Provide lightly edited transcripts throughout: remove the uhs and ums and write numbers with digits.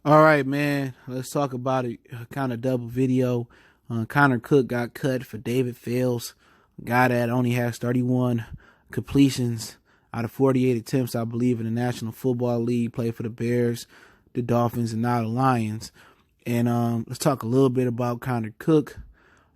All right, man. Let's talk about a kind of double video. Connor Cook got cut for David Fales, a guy that only has 31 completions out of 48 attempts, I believe, in the National Football League. Played for the Bears, the Dolphins, and now the Lions. And let's talk a little bit about Connor Cook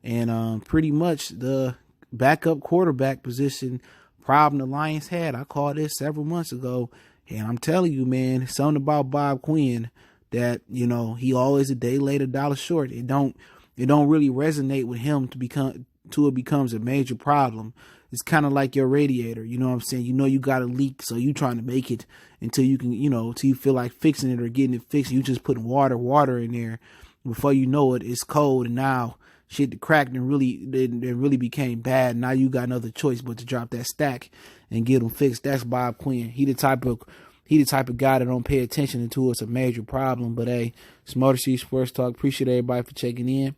and pretty much the backup quarterback position problem the Lions had. I called this several months ago, and I'm telling you, man, something about Bob Quinn that, you know, he always a day late, a dollar short. It don't really resonate with him till it becomes a major problem. It's kind of like your radiator, you know what I'm saying? You know you got a leak, so you trying to make it until you can, until you feel like fixing it or getting it fixed. You just putting water in there. Before you know it, it's cold, and now shit cracked and really became bad. Now you got another choice but to drop that stack and get them fixed. That's Bob Quinn. He the type of guy that don't pay attention until it's a major problem. But hey, it's Motor City Sports Talk. Appreciate everybody for checking in.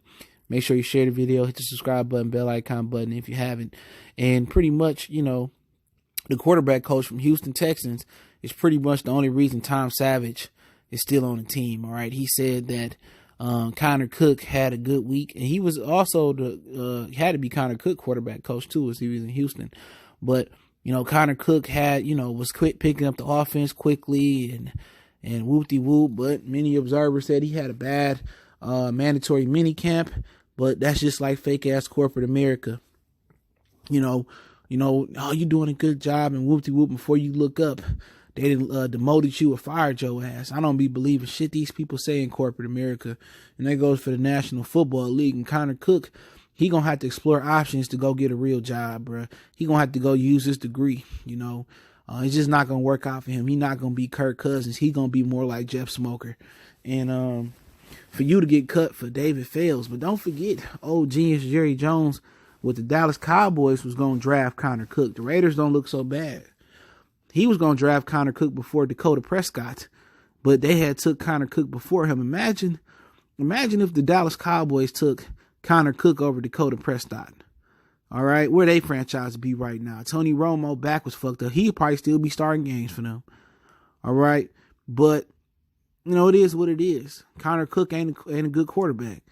Make sure you share the video, hit the subscribe button, bell icon button if you haven't. And pretty much, the quarterback coach from Houston Texans is pretty much the only reason Tom Savage is still on the team. All right. He said that Connor Cook had a good week, and he was also had to be Connor Cook quarterback coach too, as he was in Houston. But Connor Cook was quick picking up the offense quickly and whoop-de-whoop, but many observers said he had a bad mandatory mini camp, but that's just like fake-ass corporate America. Oh, you doing a good job and whoop-de-whoop before you look up. They didn't demoted you or fired your ass. I don't be believing shit these people say in corporate America. And that goes for the National Football League. And Connor Cook, he gonna have to explore options to go get a real job, bro. He gonna have to go use his degree. It's just not gonna work out for him. He not gonna be Kirk Cousins. He gonna be more like Jeff Smoker. And for you to get cut for David Fales, but don't forget, old genius Jerry Jones with the Dallas Cowboys was gonna draft Connor Cook. The Raiders don't look so bad. He was gonna draft Connor Cook before Dakota Prescott, but they had took Connor Cook before him. Imagine if the Dallas Cowboys took Connor Cook over Dakota Prescott. All right, where they franchise would be right now. Tony Romo back was fucked up. He'd probably still be starting games for them. All right, but it is what it is. Connor Cook ain't a good quarterback.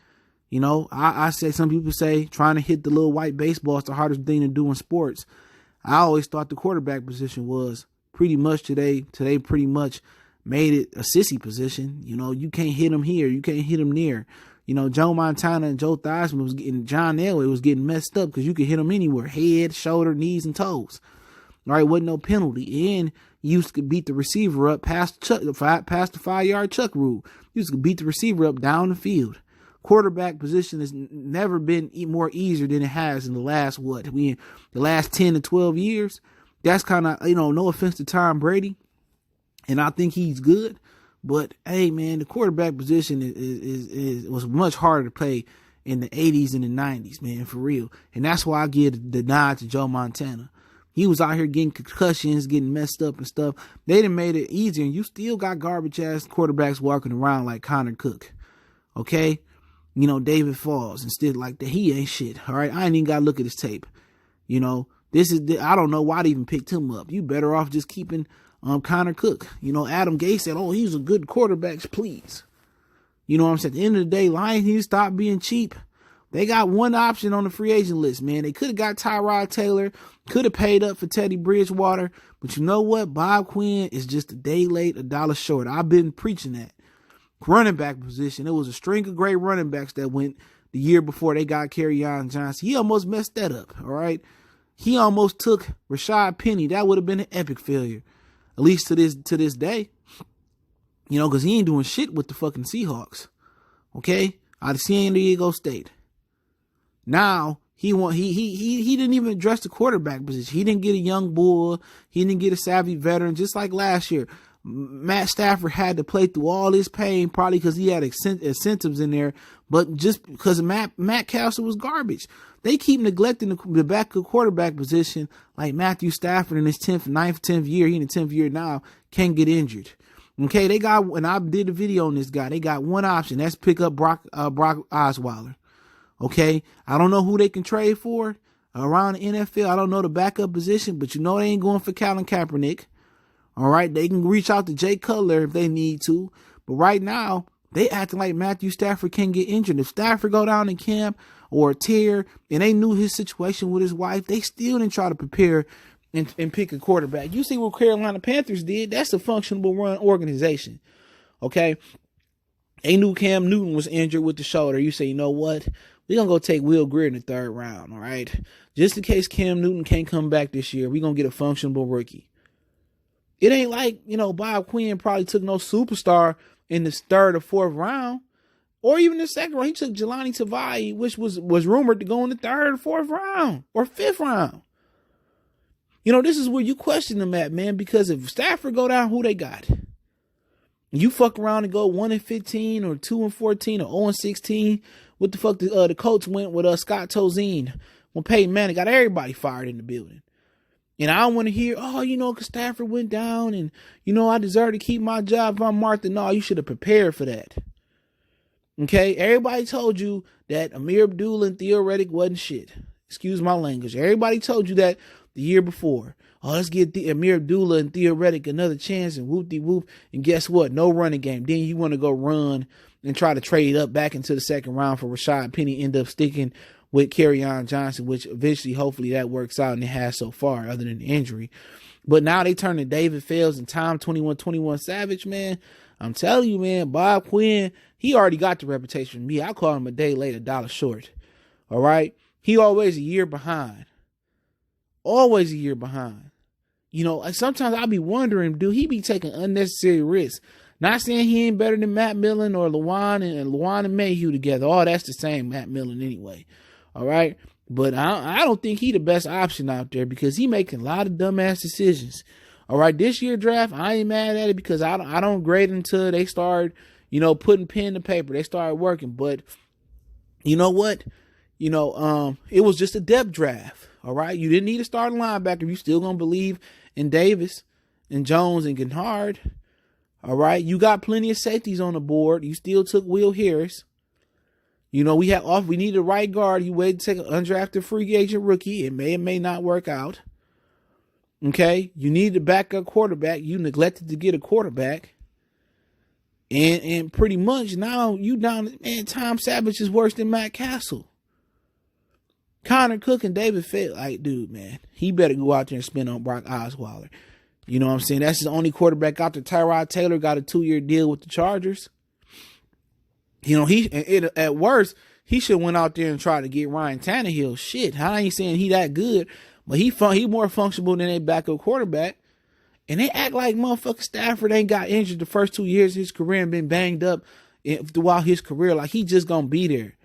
I say, some people say trying to hit the little white baseball is the hardest thing to do in sports. I always thought the quarterback position was pretty much today pretty much made it a sissy position. You can't hit him here. You can't hit him near. Joe Montana and Joe Theismann was getting, John Elway was getting messed up because you could hit him anywhere. Head, shoulder, knees, and toes. All right, wasn't no penalty. And you used to beat the receiver up past the 5-yard chuck rule. You used to beat the receiver up down the field. Quarterback position has never been more easier than it has in the last, the last 10 to 12 years. That's kind of, no offense to Tom Brady, and I think he's good, but hey, man, the quarterback position was much harder to play in the 80s and the 90s, man, for real. And that's why I give the nod to Joe Montana. He was out here getting concussions, getting messed up and stuff. They done made it easier, and you still got garbage-ass quarterbacks walking around like Connor Cook, okay? David Falls, instead like that. He ain't shit. All right. I ain't even got to look at his tape. I don't know why they even picked him up. You better off just keeping Connor Cook. Adam Gase said, oh, he's a good quarterback, please. You know what I'm saying? At the end of the day, Lions need to stop being cheap. They got one option on the free agent list, man. They could have got Tyrod Taylor, could have paid up for Teddy Bridgewater. But you know what? Bob Quinn is just a day late, a dollar short. I've been preaching that. Running back position, it was a string of great running backs that went the year before they got Kerryon Johnson. He almost messed that up, all right? He almost took Rashad Penny. That would have been an epic failure, at least to this day. Because he ain't doing shit with the fucking Seahawks, okay? Out of San Diego State. Now, he didn't even address the quarterback position. He didn't get a young bull. He didn't get a savvy veteran, just like last year. Matt Stafford had to play through all this pain, probably because he had incentives in there, but just because Matt Castle was garbage. They keep neglecting the backup quarterback position, like Matthew Stafford in his 10th year. He in the 10th year now, can't get injured. Okay, they got, and I did a video on this guy, they got one option. That's pick up Brock Osweiler. Okay, I don't know who they can trade for around the NFL. I don't know the backup position, but they ain't going for Colin Kaepernick. All right, they can reach out to Jay Cutler if they need to. But right now, they acting like Matthew Stafford can't get injured. If Stafford go down in camp or tear, and they knew his situation with his wife, they still didn't try to prepare and pick a quarterback. You see what Carolina Panthers did? That's a functional run organization. Okay? They knew Cam Newton was injured with the shoulder. You say, you know what? We're going to go take Will Greer in the third round, all right? Just in case Cam Newton can't come back this year, we're going to get a functional rookie. It ain't like, Bob Quinn probably took no superstar in the third or fourth round, or even the second round. He took Jelani Tavai, which was rumored to go in the third or fourth round or fifth round. This is where you question them at, man, because if Stafford go down, who they got? You fuck around and go 1-15 or 2-14 or 0-16. What the fuck? The Colts went with Scott Tozine when Peyton Manning got everybody fired in the building. And I don't want to hear, because Stafford went down and, I deserve to keep my job if I'm Martha. No, you should have prepared for that. Okay? Everybody told you that Amir Abdullah and Theo Riddick wasn't shit. Excuse my language. Everybody told you that the year before. Oh, let's give Amir Abdullah and Theo Riddick another chance and whoop-de-whoop. And guess what? No running game. Then you want to go run and try to trade up back into the second round for Rashad Penny, end up sticking with Kerryon Johnson, which eventually, hopefully, that works out, and it has so far, other than the injury. But now they turn to David Fales and Tom 21 Savage, man. I'm telling you, man, Bob Quinn, he already got the reputation from me. I call him a day late, $1 short. All right? He always a year behind. Always a year behind. Sometimes I'll be wondering, do he be taking unnecessary risks? Not saying he ain't better than Matt Millen or Lewan and Mayhew together. Oh, that's the same Matt Millen anyway. All right. But I don't think he the best option out there because he making a lot of dumbass decisions. All right. This year draft, I ain't mad at it because I don't grade until they start, putting pen to paper. They started working. But you know what? It was just a depth draft. All right. You didn't need a starting linebacker. You still going to believe in Davis and Jones and Gennard. All right. You got plenty of safeties on the board. You still took Will Harris. We need a right guard. You waited to take an undrafted free agent rookie. It may or may not work out. Okay. You need a backup quarterback. You neglected to get a quarterback. And pretty much now you down, man, Tom Savage is worse than Matt Castle. Connor Cook and David Fales, like, dude, man, he better go out there and spin on Brock Osweiler. You know what I'm saying? That's his only quarterback out there. Tyrod Taylor got a 2-year deal with the Chargers. At worst, he should have went out there and tried to get Ryan Tannehill. Shit, I ain't saying he that good, but he more functional than a backup quarterback. And they act like motherfucking Stafford ain't got injured the first 2 years of his career and been banged up throughout his career. Like, he just gonna be there.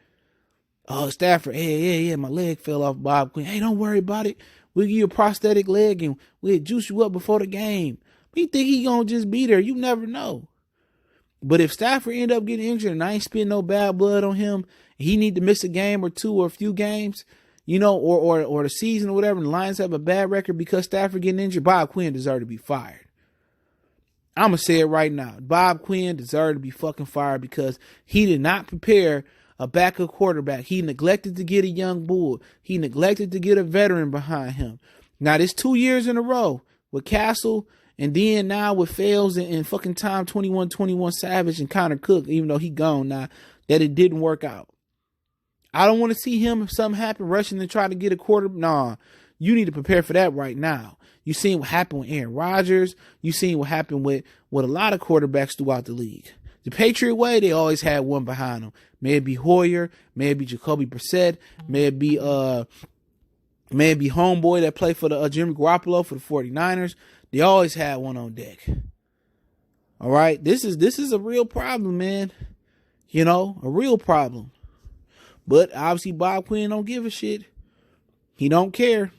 Oh, Stafford, yeah, my leg fell off, Bob Quinn. Hey, don't worry about it. We'll give you a prosthetic leg and we'll juice you up before the game. You think he gonna just be there? You never know. But if Stafford end up getting injured and I ain't spitting no bad blood on him, he need to miss a game or two or a few games, or the season or whatever, and the Lions have a bad record because Stafford getting injured, Bob Quinn deserves to be fired. I'm going to say it right now. Bob Quinn deserved to be fucking fired because he did not prepare a backup quarterback. He neglected to get a young bull. He neglected to get a veteran behind him. Now, this 2 years in a row with Castle and then now with Fales and fucking Tom 21 Savage and Connor Cook, even though he gone now, that it didn't work out. I don't want to see him, if something happened, rushing to try to get a quarter. Nah, you need to prepare for that right now. You seen what happened with Aaron Rodgers. You seen what happened with a lot of quarterbacks throughout the league. The Patriot way, they always had one behind them. May it be Hoyer, may it be Jacoby Brissett, may it be homeboy that played for the Jimmy Garoppolo for the 49ers. They always had one on deck. All right, this is a real problem, man. A real problem. But obviously Bob Quinn don't give a shit. He don't care.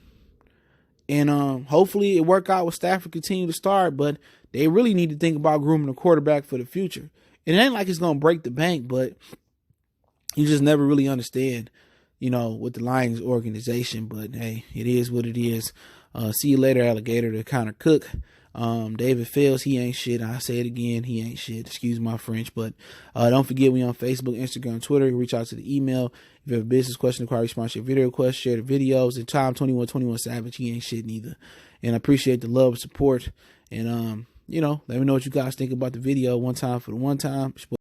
And hopefully it work out with Stafford continue to start, but they really need to think about grooming a quarterback for the future. And it ain't like it's going to break the bank, but you just never really understand, with the Lions organization. But hey, it is what it is. See you later, alligator, to Connor Cook. David Fales, he ain't shit. I say it again, he ain't shit. Excuse my French, but don't forget we on Facebook, Instagram, Twitter. Reach out to the email. If you have a business question, inquiry, sponsor, video request, share the videos. And Tom 21 Savage, he ain't shit neither. And I appreciate the love and support. And let me know what you guys think about the video. One time for the one time.